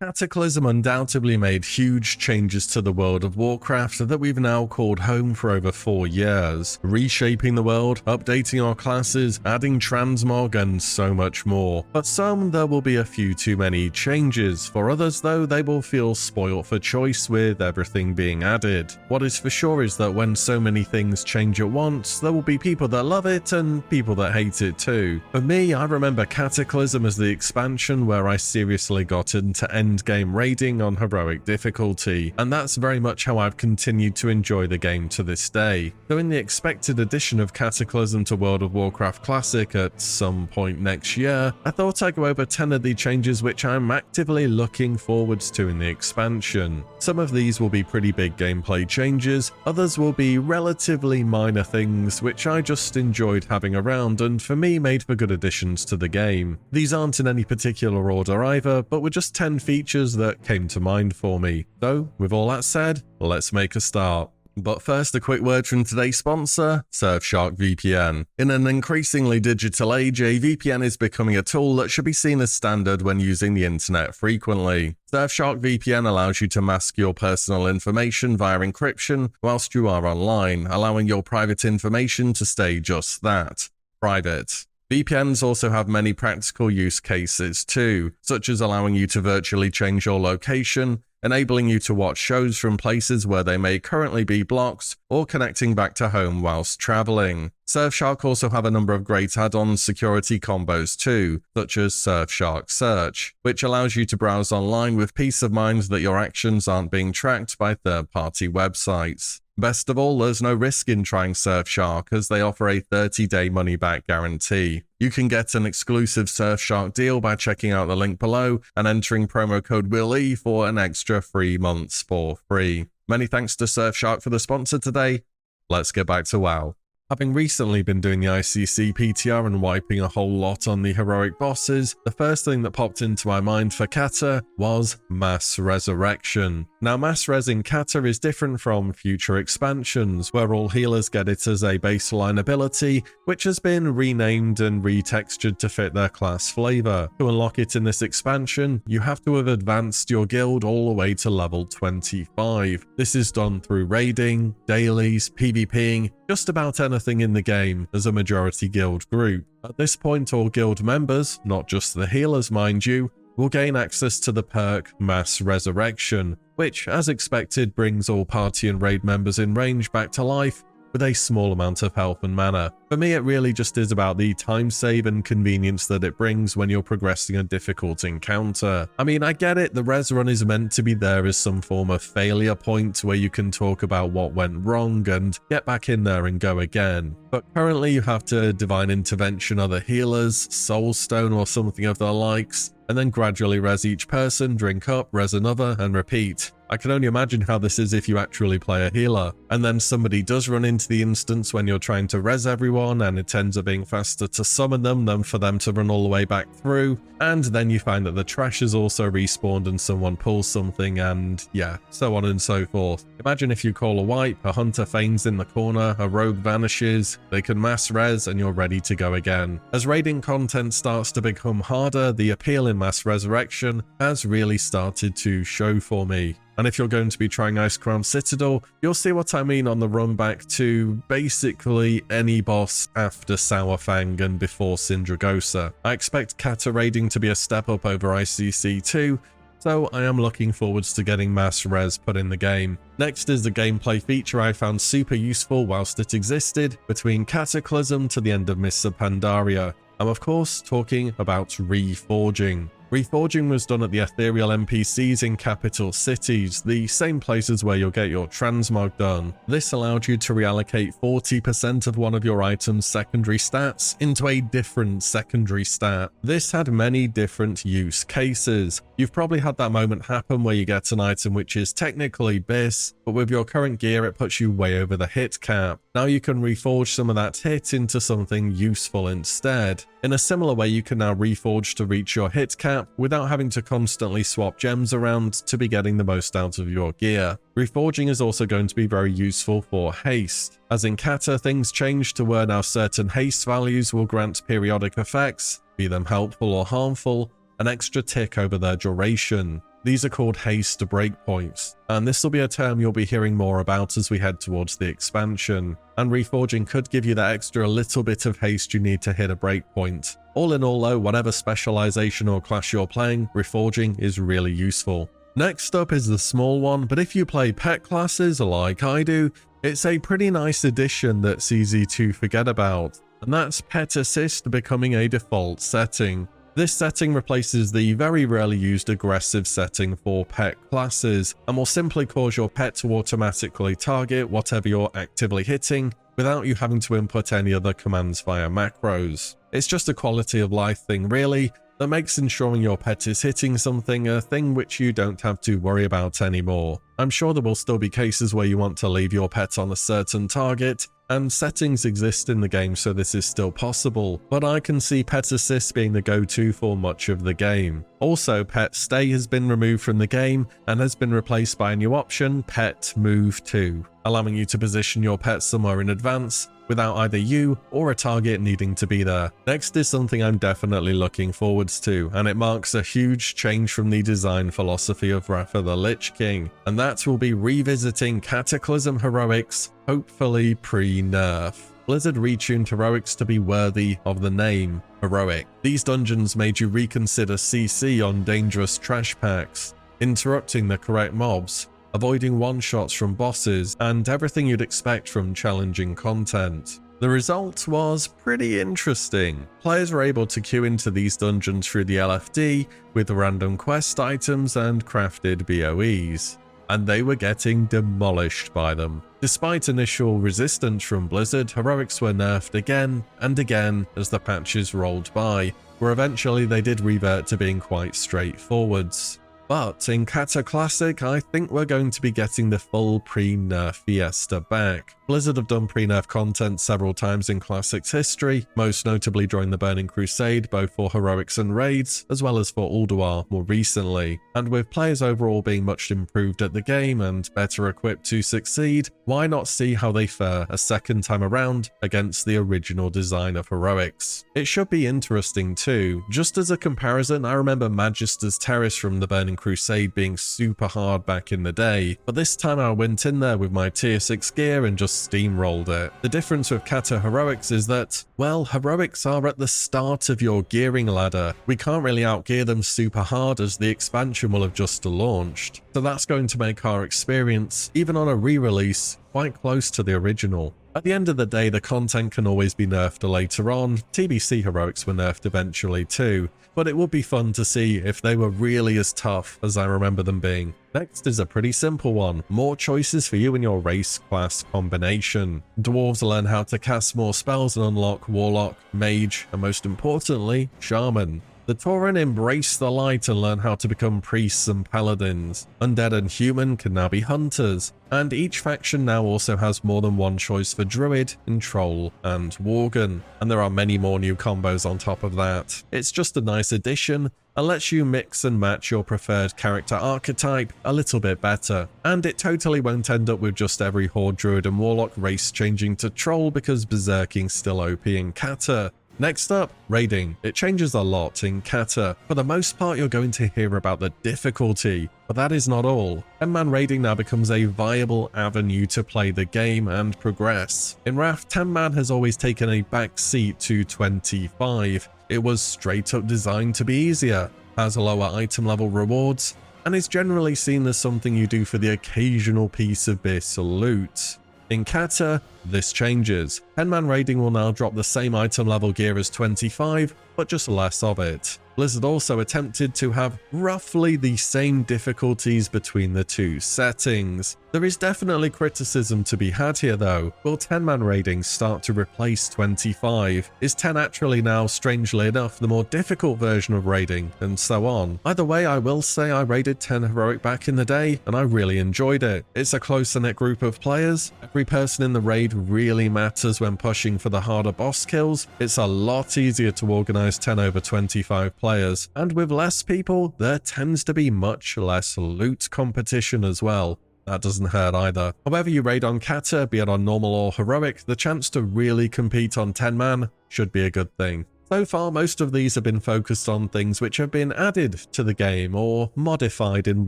Cataclysm undoubtedly made huge changes to the world of Warcraft that we've now called home for over 4 years, reshaping the world, updating our classes, adding transmog and so much more. For some, there will be a few too many changes, for others though, they will feel spoilt for choice with everything being added. What is for sure is that when so many things change at once, there will be people that love it and people that hate it too. For me, I remember Cataclysm as the expansion where I seriously got into endgame raiding on heroic difficulty, and that's very much how I've continued to enjoy the game to this day. Though in the expected addition of Cataclysm to World of Warcraft Classic at some point next year, I thought I'd go over 10 of the changes which I'm actively looking forwards to in the expansion. Some of these will be pretty big gameplay changes, others will be relatively minor things which I just enjoyed having around and for me made for good additions to the game. These aren't in any particular order either, but were just 10 features that came to mind for me. So, with all that said, let's make a start. But first, a quick word from today's sponsor, Surfshark VPN. In an increasingly digital age, a VPN is becoming a tool that should be seen as standard when using the internet frequently. Surfshark VPN allows you to mask your personal information via encryption whilst you are online, allowing your private information to stay just that, private. VPNs also have many practical use cases too, such as allowing you to virtually change your location, enabling you to watch shows from places where they may currently be blocked, or connecting back to home whilst traveling. Surfshark also have a number of great add-on security combos too, such as Surfshark Search, which allows you to browse online with peace of mind that your actions aren't being tracked by third-party websites. Best of all, there's no risk in trying Surfshark as they offer a 30-day money-back guarantee. You can get an exclusive Surfshark deal by checking out the link below and entering promo code WillE for an extra 3 months for free. Many thanks to Surfshark for the sponsor today. Let's get back to WoW. Having recently been doing the ICC PTR and wiping a whole lot on the heroic bosses, the first thing that popped into my mind for Cata was Mass Resurrection. Now, Mass Res in Cata is different from future expansions, where all healers get it as a baseline ability, which has been renamed and retextured to fit their class flavor. To unlock it in this expansion, you have to have advanced your guild all the way to level 25. This is done through raiding, dailies, PvPing, just about anything in the game as a majority guild group. At this point, all guild members, not just the healers mind you, will gain access to the perk Mass Resurrection, which, as expected, brings all party and raid members in range back to life with a small amount of health and mana. For me, it really just is about the time save and convenience that it brings when you're progressing a difficult encounter. I mean, I get it, the res run is meant to be there as some form of failure point where you can talk about what went wrong and get back in there and go again. But currently you have to divine intervention other healers, soulstone or something of the likes, and then gradually res each person, drink up, res another, and repeat. I can only imagine how this is if you actually play a healer. And then somebody does run into the instance when you're trying to res everyone, and it ends up being faster to summon them than for them to run all the way back through. And then you find that the trash is also respawned and someone pulls something, and yeah, so on and so forth. Imagine if you call a wipe, a hunter feigns in the corner, a rogue vanishes, they can mass res, and you're ready to go again. As raiding content starts to become harder, the appeal in Mass Resurrection has really started to show for me. And if you're going to be trying Icecrown Citadel, you'll see what I mean on the run back to basically any boss after Sourfang and before Sindragosa. I expect Cata raiding to be a step up over ICC too, so I am looking forwards to getting Mass Res put in the game. Next is the gameplay feature I found super useful whilst it existed between Cataclysm to the end of Mists of Pandaria. I'm of course talking about reforging. Reforging was done at the ethereal NPCs in capital cities, the same places where you'll get your transmog done. This allowed you to reallocate 40% of one of your item's secondary stats into a different secondary stat. This had many different use cases. You've probably had that moment happen where you get an item which is technically BIS, but with your current gear it puts you way over the hit cap. Now you can reforge some of that hit into something useful instead. In a similar way, you can now reforge to reach your hit cap without having to constantly swap gems around to be getting the most out of your gear. Reforging is also going to be very useful for haste. As in Cata, things change to where now certain haste values will grant periodic effects, be them helpful or harmful, an extra tick over their duration. These are called haste breakpoints, and this will be a term you'll be hearing more about as we head towards the expansion, and reforging could give you that extra little bit of haste you need to hit a breakpoint. All in all though, whatever specialization or class you're playing, reforging is really useful. Next up is the small one, but if you play pet classes like I do, it's a pretty nice addition that's easy to forget about, and that's pet assist becoming a default setting. This setting replaces the very rarely used aggressive setting for pet classes, and will simply cause your pet to automatically target whatever you're actively hitting without you having to input any other commands via macros. It's just a quality of life thing really, that makes ensuring your pet is hitting something a thing which you don't have to worry about anymore. I'm sure there will still be cases where you want to leave your pet on a certain target, and settings exist in the game so this is still possible, but I can see Pet Assist being the go-to for much of the game. Also, Pet Stay has been removed from the game and has been replaced by a new option, Pet Move To, allowing you to position your pet somewhere in advance without either you or a target needing to be there. Next is something I'm definitely looking forwards to, and it marks a huge change from the design philosophy of Wrath of the Lich King, and that will be revisiting Cataclysm heroics, hopefully pre-nerf. Blizzard retuned heroics to be worthy of the name heroic. These dungeons made you reconsider CC on dangerous trash packs, interrupting the correct mobs, avoiding one-shots from bosses, and everything you'd expect from challenging content. The result was pretty interesting. Players were able to queue into these dungeons through the LFD with random quest items and crafted BOEs, and they were getting demolished by them. Despite initial resistance from Blizzard, heroics were nerfed again and again as the patches rolled by, where eventually they did revert to being quite straightforwards. But in Cata Classic, I think we're going to be getting the full pre-nerf fiesta back. Blizzard have done pre-nerf content several times in Classic's history, most notably during the Burning Crusade, both for heroics and raids, as well as for Ulduar more recently. And with players overall being much improved at the game and better equipped to succeed, why not see how they fare a second time around against the original design of heroics? It should be interesting too. Just as a comparison, I remember Magister's Terrace from the Burning Crusade being super hard back in the day, but this time I went in there with my tier 6 gear and just steamrolled it. The difference with Cata heroics is that, well, heroics are at the start of your gearing ladder. We can't really outgear them super hard as the expansion will have just launched, so that's going to make our experience, even on a re-release, quite close to the original. At the end of the day, the content can always be nerfed later on. TBC heroics were nerfed eventually too, but it would be fun to see if they were really as tough as I remember them being. Next is a pretty simple one, more choices for you in your race class combination. Dwarves learn how to cast more spells and unlock Warlock, Mage, and most importantly, Shaman. The Tauren embrace the light and learn how to become priests and paladins. Undead and human can now be hunters, and each faction now also has more than one choice for druid, and troll, and worgen, and there are many more new combos on top of that. It's just a nice addition and lets you mix and match your preferred character archetype a little bit better, and it totally won't end up with just every horde druid and warlock race changing to troll because berserking's still OP in Cata. Next up, raiding. It changes a lot in Cata. For the most part, you're going to hear about the difficulty, but that is not all. 10-man raiding now becomes a viable avenue to play the game and progress. In Wrath, 10-man has always taken a back seat to 25. It was straight up designed to be easier, has lower item level rewards, and is generally seen as something you do for the occasional piece of BIS loot. In Cata, this changes. 10-man raiding will now drop the same item level gear as 25, but just less of it. Blizzard also attempted to have roughly the same difficulties between the two settings. There is definitely criticism to be had here though. Will 10-man raiding start to replace 25? Is 10 actually now, strangely enough, the more difficult version of raiding, and so on? Either way, I will say I raided 10 heroic back in the day, and I really enjoyed it. It's a close-knit group of players. Every person in the raid really matters when pushing for the harder boss kills. It's a lot easier to organize 10 over 25 players, and with less people, there tends to be much less loot competition as well. That doesn't hurt either. However you raid on Cata, be it on normal or heroic, the chance to really compete on 10-man should be a good thing. So far, most of these have been focused on things which have been added to the game or modified in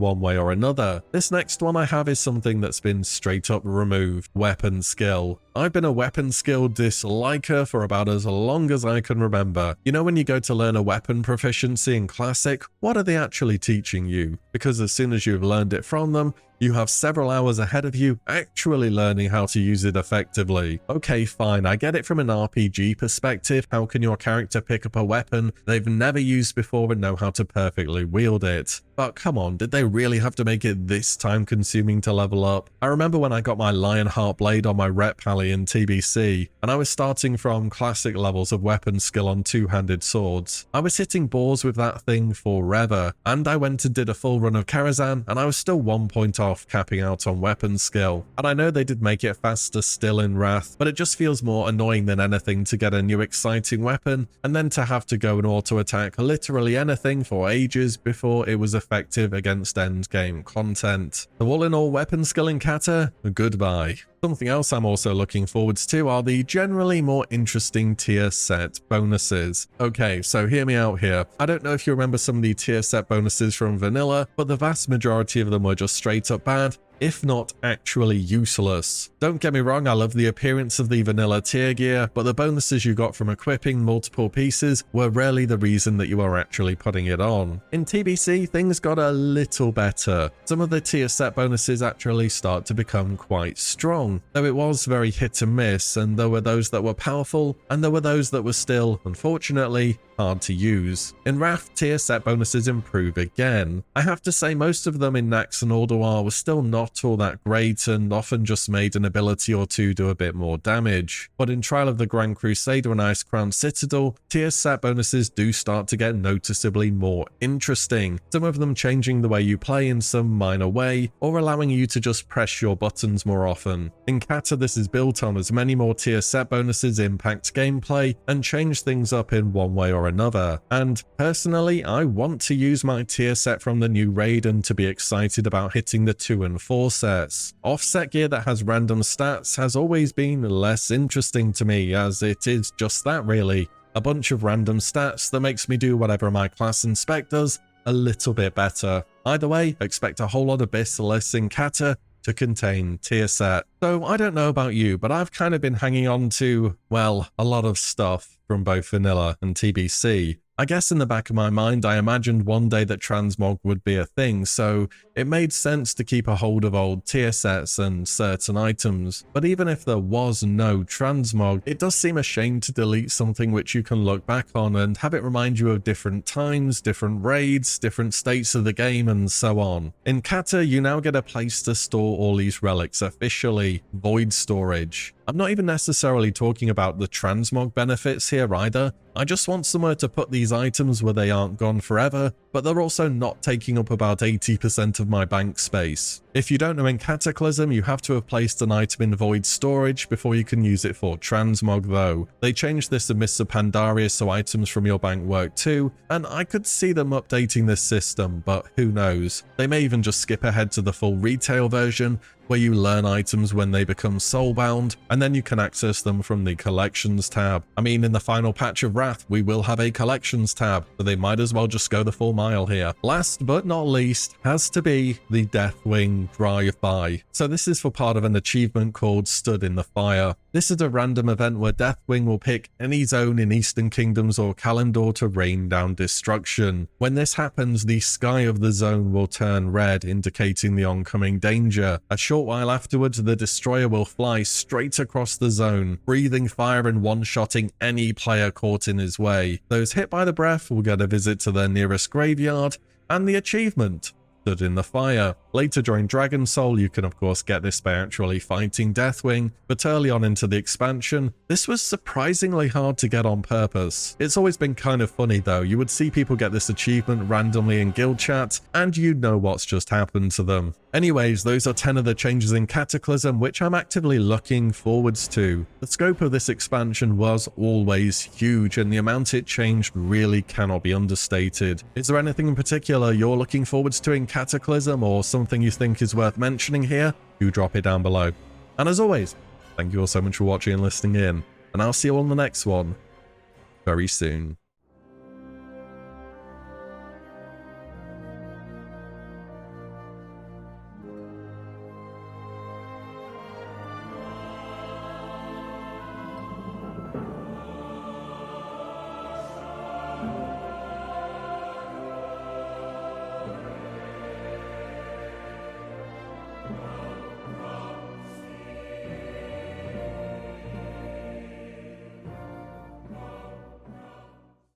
one way or another. This next one I have is something that's been straight up removed: weapon skill. I've been a weapon skill disliker for about as long as I can remember. You know, when you go to learn a weapon proficiency in Classic, what are they actually teaching you? Because as soon as you've learned it from them, you have several hours ahead of you actually learning how to use it effectively. Okay, fine, I get it from an RPG perspective. How can your character pick up a weapon they've never used before and know how to perfectly wield it? But come on, did they really have to make it this time consuming to level up? I remember when I got my Lionheart blade on my rep pally in TBC, and I was starting from classic levels of weapon skill on two-handed swords. I was hitting boars with that thing forever, and I went and did a full run of Karazhan, and I was still 1 point off capping out on weapon skill. And I know they did make it faster still in Wrath, but it just feels more annoying than anything to get a new exciting weapon, and then to have to go and auto-attack literally anything for ages before it was effective against endgame content. So all in all, weapon skill in Cata, goodbye. Something else I'm also looking forwards to are the generally more interesting tier set bonuses. Okay, so hear me out here. I don't know if you remember some of the tier set bonuses from vanilla, but the vast majority of them were just straight up bad, if not actually useless. Don't get me wrong, I love the appearance of the vanilla tier gear, but the bonuses you got from equipping multiple pieces were rarely the reason that you were actually putting it on. In TBC, things got a little better. Some of the tier set bonuses actually start to become quite strong, though it was very hit and miss, and there were those that were powerful, and there were those that were still, unfortunately, hard to use. In Wrath, tier set bonuses improve again. I have to say most of them in Nax and Alduar were still not all that great and often just made an ability or two do a bit more damage. But in Trial of the Grand Crusader and Icecrown Citadel, tier set bonuses do start to get noticeably more interesting, some of them changing the way you play in some minor way, or allowing you to just press your buttons more often. In Cata, this is built on as many more tier set bonuses impact gameplay and change things up in one way or another. And personally, I want to use my tier set from the new raid and to be excited about hitting the 2 and 4 sets. Offset gear that has random stats has always been less interesting to me, as it is just that really, a bunch of random stats that makes me do whatever my class and spec does a little bit better. Either way, expect a whole lot of Basilisks in Cata to contain tier set. So I don't know about you, but I've kind of been hanging on to, well, a lot of stuff from both vanilla and TBC. I guess in the back of my mind, I imagined one day that transmog would be a thing, so it made sense to keep a hold of old tier sets and certain items. But even if there was no transmog, it does seem a shame to delete something which you can look back on and have it remind you of different times, different raids, different states of the game, and so on. In Cata, you now get a place to store all these relics officially, void storage. I'm not even necessarily talking about the transmog benefits here either. I just want somewhere to put these items where they aren't gone forever, but they're also not taking up about 80% of my bank space. If you don't know, in Cataclysm, you have to have placed an item in void storage before you can use it for transmog though. They changed this in Mists of Pandaria so items from your bank work too, and I could see them updating this system, but who knows. They may even just skip ahead to the full retail version, where you learn items when they become soulbound, and then you can access them from the Collections tab. I mean, in the final patch of Wrath, we will have a Collections tab, so they might as well just go the full mile here. Last but not least, has to be the Deathwing Drive-By. So this is for part of an achievement called Stood in the Fire. This is a random event where Deathwing will pick any zone in Eastern Kingdoms or Kalimdor to rain down destruction. When this happens, the sky of the zone will turn red, indicating the oncoming danger. A short while afterwards, the destroyer will fly straight across the zone, breathing fire and one-shotting any player caught in his way. Those hit by the breath will get a visit to their nearest graveyard, and the achievement, Stood in the Fire. Later during Dragon Soul, you can of course get this by actually fighting Deathwing, but early on into the expansion, this was surprisingly hard to get on purpose. It's always been kind of funny though, you would see people get this achievement randomly in guild chat, and you'd know what's just happened to them. Anyways, those are 10 of the changes in Cataclysm, which I'm actively looking forwards to. The scope of this expansion was always huge, and the amount it changed really cannot be understated. Is there anything in particular you're looking forwards to in Cataclysm, or something you think is worth mentioning here? Do drop it down below. And as always, thank you all so much for watching and listening in, and I'll see you on the next one. very soon.